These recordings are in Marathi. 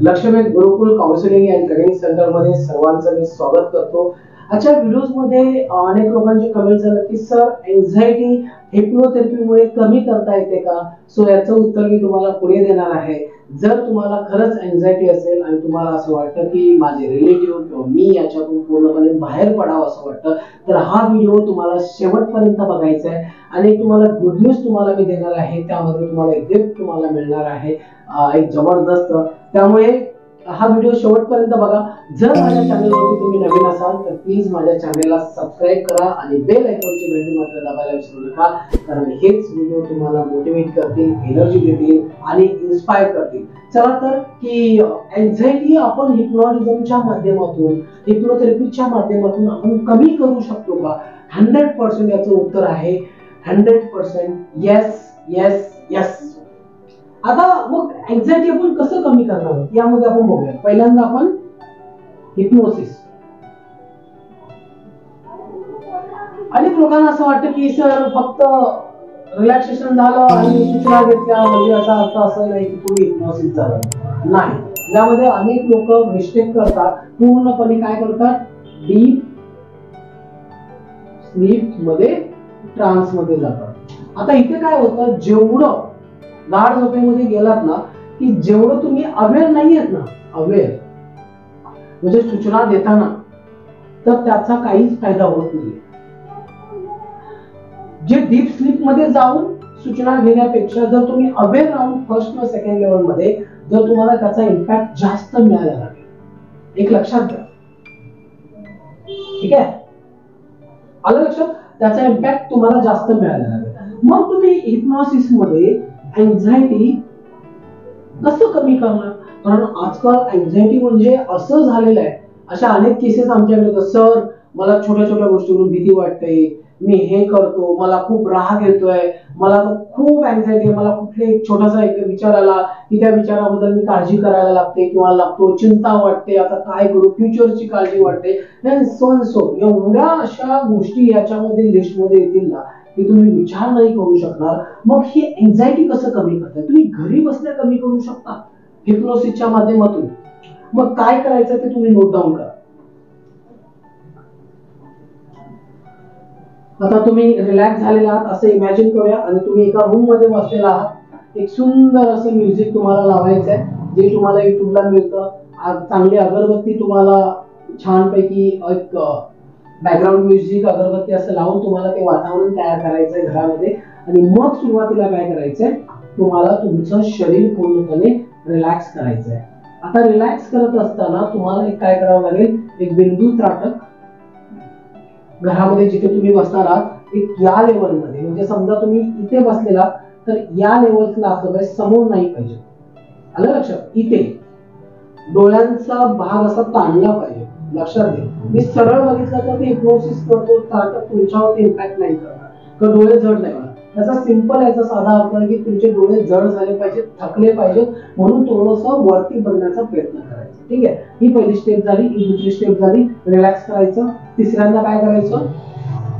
लक्ष्यभेद Gurukul counselling and training centre मध्ये सर्वांचं मी स्वागत करतो। आजच्या व्हिडिओज मध्ये अनेक लोकांचे कमेंट्स आले की सर एन्झायटी हिप्नोथेरपी मुळे कमी करता येते का? सो याचं उत्तर मी तुम्हाला पुढे देणार आहे। जर तुम्हाला खरंच एन्झायटी असेल आणि तुम्हाला असं वाटतं की माझे रिलेटिव्ह किंवा मी याच्यातून पूर्णपणे बाहेर पडावं असं वाटतं, तर हा व्हिडिओ तुम्हाला शेवटपर्यंत बघायचा आहे। आणि तुम्हाला गुड न्यूज तुम्हाला मी देणार आहे, त्यामध्ये तुम्हाला एक गिफ्ट तुम्हाला मिळणार आहे, एक जबरदस्त। त्यामुळे हा व्हिडिओ शेवटपर्यंत बघा। जर माझ्या चॅनलवरती तुम्ही नवीन असाल तर प्लीज माझ्या चॅनलला सबस्क्राइब करा आणि बेल आयकॉनची घंटी मात्र दाबायला विसरू नका, कारण हेच व्हिडिओ तुम्हाला मोटिवेट करतील, एनर्जी देतील आणि इन्स्पायर करतील। चला तर की एन्झायटी आपण हिप्नोटिझमच्या माध्यमातून, हिप्नोथेरपीच्या माध्यमातून आपण कमी करू शकतो का? 100% याचं उत्तर आहे 100% येस येस येस। आता मग एन्झायटी आपण कसं कमी करणार यामध्ये आपण बघूया। पहिल्यांदा आपण हिप्नोसिस। अनेक लोकांना असं वाटतं की सर फक्त रिलॅक्सेशन झालं आणि सूचना घेतल्या म्हणजे असा अर्थ असं नाही की तुम्ही हिप्नोसिस झालं, नाही। यामध्ये अनेक लोक मिस्टेक करतात, पूर्णपणे काय करतात, डीप स्लीप मध्ये, ट्रान्स मध्ये जातात। आता इथे काय होतं, जेवढं गाढ झोपेमध्ये गेलात ना की जेवढं तुम्ही अवेअर नाही आहेत ना, अवेअर म्हणजे सूचना देताना, तर त्याचा काहीच फायदा होत नाही। जे डीप स्लीप मध्ये जाऊन सूचना घेण्यापेक्षा जर तुम्ही अवेअर राहून फर्स्ट व सेकंड लेवल मध्ये जर तुम्हाला त्याचा इम्पॅक्ट जास्त मिळायला लागेल। एक लक्षात घ्या, ठीक आहे, आलं लक्षात? त्याचा इम्पॅक्ट तुम्हाला जास्त मिळायला लागेल। मग तुम्ही हिप्नोसिस मध्ये एन्झायटी कसं कमी करणार? कारण आजकाल एन्झायटी म्हणजे असं झालेलं आहे, अशा अनेक केसेस आमच्याकडे येतात, सर मला छोट्या छोट्या गोष्टीवरून भीती वाटते, मी हे करतो, मला खूप राग येतोय, मला खूप एन्झायटी, मला कुठले एक छोटासा एक विचार आला की त्या विचाराबद्दल मी काळजी करायला लागते किंवा लागतो, चिंता वाटते, आता काय करू, फ्युचरची काळजी वाटते, सो एवढ्या अशा गोष्टी याच्यामध्ये लिस्टमध्ये येतील ना की तुम्ही विचार नाही करू शकणार। मग ही एन्झायटी कसं कमी करता? तुम्ही घरी बसल्या कमी करू शकता हिप्नोसिसच्या माध्यमातून। मग काय करायचं ते तुम्ही नोट डाऊन करा। आता तुम्ही रिलॅक्स झालेला आहात असं इमॅजिन करूया आणि तुम्ही एका रूम मध्ये बसलेला आहात। एक सुंदर असं म्युझिक तुम्हाला लावायचं आहे, जे तुम्हाला युट्यूबला मिळतं। चांगली अगरबत्ती तुम्हाला छानपैकी एक बॅकग्राऊंड म्युझिक, अगरबत्ती असं लावून तुम्हाला ते वातावरण तयार करायचंय घरामध्ये। आणि मग सुरुवातीला काय करायचंय, तुम्हाला तुमचं शरीर पूर्णपणे रिलॅक्स करायचंय। आता रिलॅक्स करत असताना तुम्हाला एक काय करावं लागेल, एक बिंदू त्राटक घरामध्ये जिथे तुम्ही बसणार आहात, एक या लेवल मध्ये, म्हणजे समजा तुम्ही इथे बसलेला तर या लेवलला असलं पाहिजे, समोर नाही पाहिजे, आलं लक्षात? इथे डोळ्यांचा भाग असा ताणला पाहिजे, लक्षात घ्या। मी सरळ बघितलं तर ते हिप्नोसिस करतो त्राटक तुमच्यावरती इम्पॅक्ट नाही करणार, तर डोळे जड नाही होणार। त्याचा सिंपल याचा साधा अर्थ आहे की तुमचे डोळे जड झाले पाहिजेत, थकले पाहिजेत, म्हणून थोडंसं वरती बघण्याचा प्रयत्न करायचा, ठीक आहे। ही पहिली स्टेप झाली। ही दुसरी स्टेप झाली, रिलॅक्स करायचं। तिसऱ्यांदा काय करायचं,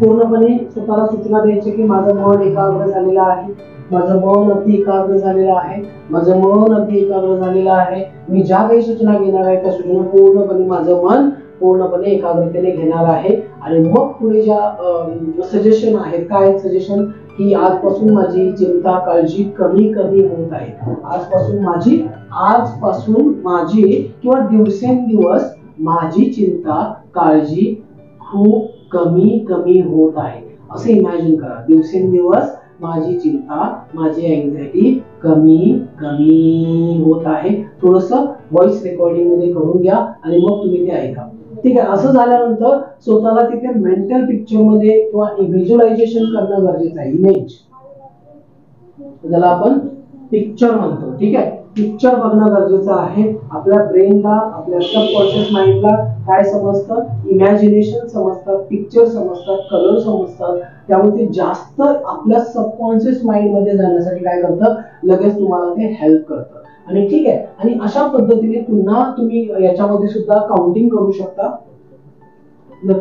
पूर्णपणे स्वतःला सूचना द्यायची की माझं मन एकाग्र झालेलं आहे, माझं मन अगदी एकाग्र झालेलं आहे, माझं मन अगदी एकाग्र झालेलं आहे, मी ज्या काही सूचना घेणार आहे त्या सूचना पूर्णपणे माझं मन पूर्णपणे एकाग्रतेने घेणार आहे। आणि मग पुढे ज्या सजेशन आहेत, काय सजेशन, की आजपासून माझी चिंता काळजी कमी कमी होत आहे, आजपासून माझी किंवा दिवसेंदिवस माझी चिंता काळजी खूप कमी कमी होत आहे, असं इमॅजिन करा। दिवसेंदिवस माझी चिंता, माझी एन्झायटी कमी कमी होत आहे। थोडंसं व्हॉइस रेकॉर्डिंग मध्ये करून घ्या आणि मग तुम्ही ते ऐका, ठीक आहे। असं झाल्यानंतर स्वतःला तिथे मेंटल पिक्चर मध्ये किंवा व्हिज्युअलायझेशन करणं गरजेचं आहे, इमेज, ज्याला आपण पिक्चर म्हणतो, ठीक आहे। पिक्चर बघणं गरजेचं आहे। आपल्या ब्रेनला, आपल्या सबकॉन्शियस माइंडला काय समजतं, इमॅजिनेशन समजतात, पिक्चर समजतात, कलर समजतात, त्यामुळे ते जास्त आपल्या सबकॉन्शियस माइंड मध्ये जाण्यासाठी काय करतं, लगेच तुम्हाला ते हेल्प करतं। आणि ठीक आहे, आणि अशा पद्धतीने पुन्हा तुम्ही याच्यामध्ये सुद्धा काउंटिंग करू शकता।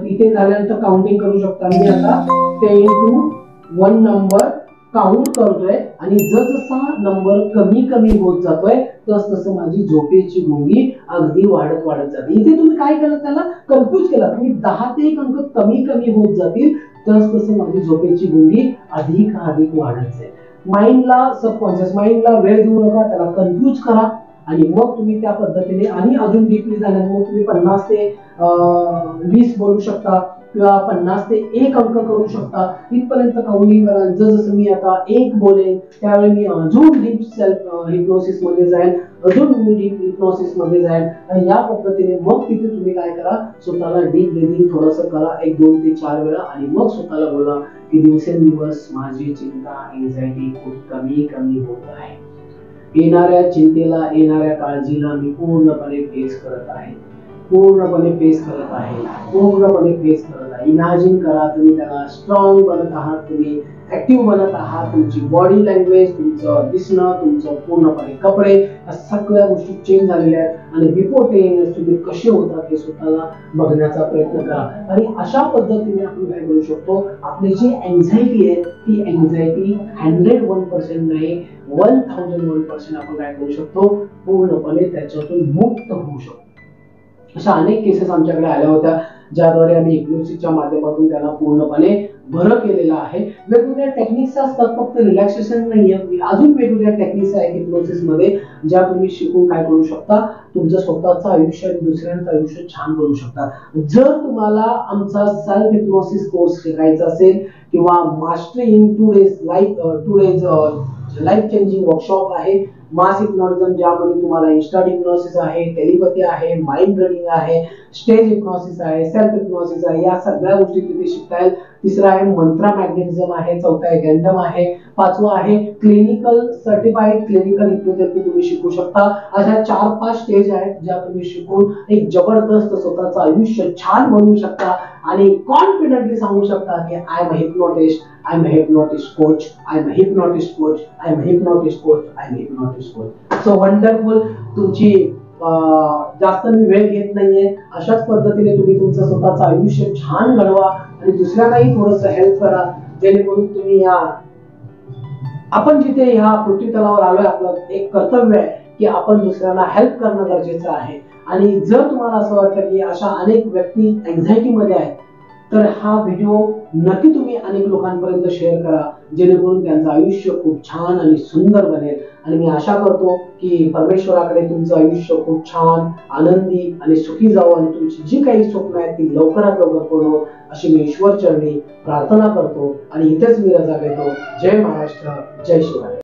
इथे झाल्यानंतर काउंटिंग करू शकता। मी आता 10 to 1 नंबर काउंट करतोय आणि जसजसा नंबर कमी कमी होत जातोय तसं माझी झोपेची गुंगी अगदी वाढत वाढत जाते. इथे तुम्ही काय केलं, त्याला कन्फ्युज केला. तुम्ही 10 ते 1 अंक कमी कमी होत जातील तसं माझी झोपेची गुंगी अधिक अधिक वाढत जाईल. माइंडला, सबकॉन्शियस माइंडला वेळ देऊ नका, त्याला कन्फ्युज करा आणि मग तुम्ही त्या पद्धतीने आणि अजून डीपली जाण्यात मग तुम्ही 50 ते 20 बोलू शकता किंवा 50 ते 1 अंक करू शकता. इथपर्यंत काउंटिंग करा. जसं मी आता 1 बोलेन त्यावेळी मी अजून डीप सेल्फ हिप्नोसिस मध्ये जाईल, अजून मी डीप हिप्नोसिस मध्ये जाईल आणि या पद्धतीने मग तिथे तुम्ही काय करा, स्वतःला डीप ब्रीथिंग थोडंसं करा 1 2 ते 4 वेळा आणि मग स्वतःला बोला की दिवसेंदिवस माझी चिंता, एन्झायटी खूप कमी कमी होत आहे. येणाऱ्या चिंतेला, येणाऱ्या काळजीला मी पूर्णपणे फेस करत आहे, पूर्णपणे फेस करत आहे, पूर्णपणे फेस करत आहे. इमॅजिन करा तुम्ही त्याला स्ट्रॉंग बनत आहात, तुम्ही ऍक्टिव्ह बनत आहात. तुमची बॉडी लँग्वेज, तुमचं दिसणं, तुमचं पूर्णपणे कपडे, या सगळ्या गोष्टी चेंज झालेल्या आहेत आणि बिफोर 10 इयर्स तुम्ही कसे होतात हे स्वतःला बघण्याचा प्रयत्न करा. आणि अशा पद्धतीने आपण काय करू शकतो, आपली जी एन्झायटी आहे ती एन्झायटी 101% नाही 1001% आपण काय करू शकतो, पूर्णपणे त्याच्यातून मुक्त होऊ शकतो. अशा अनेक केसेस आमच्याकडे आल्या होत्या ज्याद्वारे आम्ही हिप्नोसिसच्या माध्यमातून त्यांना पूर्णपणे बरं केलेलं आहे. वेगवेगळ्या टेक्निक्स असतात, फक्त रिलॅक्सेशन नाहीये, अजून वेगवेगळ्या टेक्निक्स आहेत हिप्नोसिस मध्ये ज्या तुम्ही शिकून काय करू शकता, तुमचं स्वतःचं आयुष्य आणि दुसऱ्यांचं आयुष्य छान करू शकता. जर तुम्हाला आमचा सेल्फ हिप्नोसिस कोर्स शिकायचा असेल किंवा mastery in 2 days life changing workshop आहे, मास हिप्नोटिझम ज्यामध्ये तुम्हाला इन्स्टंट हिप्नोसिस आहे, टेलिपॅथी आहे, माइंड रीडिंग आहे, स्टेज हिप्नोसिस आहे, सेल्फ हिप्नोसिस आहे, या सगळ्या गोष्टी तिथे शिकता येईल. तिसरा आहे मंत्रा मॅग्नेटिझम आहे, चौथा आहे गॅन्डम आहे, पाचवा आहे क्लिनिकल सर्टिफाईड क्लिनिकल हिप्नोथेरपी तुम्ही शिकू शकता. अशा 4-5 स्टेज आहेत ज्या तुम्ही शिकून एक जबरदस्त स्वतःचं आयुष्य छान बनवू शकता आणि कॉन्फिडेंटली सांगू शकता की I am a hypnotist, I am a hypnotist coach, I am a hypnotist coach, I am a hypnotist coach, I am a hypnotist coach. So wonderful. तुमची जास्त मी वेळ घेत नाहीये. अशाच पद्धतीने तुम्ही तुमचं स्वतःचं आयुष्य छान घडवा आणि दुसऱ्यांनाही थोडंसं हेल्प करा, जेणेकरून तुम्ही आपण जिथे ह्या पृथ्वी तलावर आलोय, आपलं एक कर्तव्य आहे की आपण दुसऱ्यांना हेल्प करणं गरजेचं आहे. आणि जर तुम्हाला असं वाटतं की अशा अनेक व्यक्ती एन्झायटी मध्ये आहेत तर हा व्हिडिओ नक्की तुम्ही अनेक लोकांपर्यंत शेअर करा, जेणेकरून त्यांचं आयुष्य खूप छान आणि सुंदर बनेल. आणि मी आशा करतो की परमेश्वराकडे तुमचं आयुष्य खूप छान, आनंदी आणि सुखी जावं आणि तुमची जी काही स्वप्न आहेत ती लवकरात लवकर पूर्ण हो अशी मी ईश्वर चरणी प्रार्थना करतो आणि इथेच मी रजा घेतो. जय महाराष्ट्र, जय शिवराय.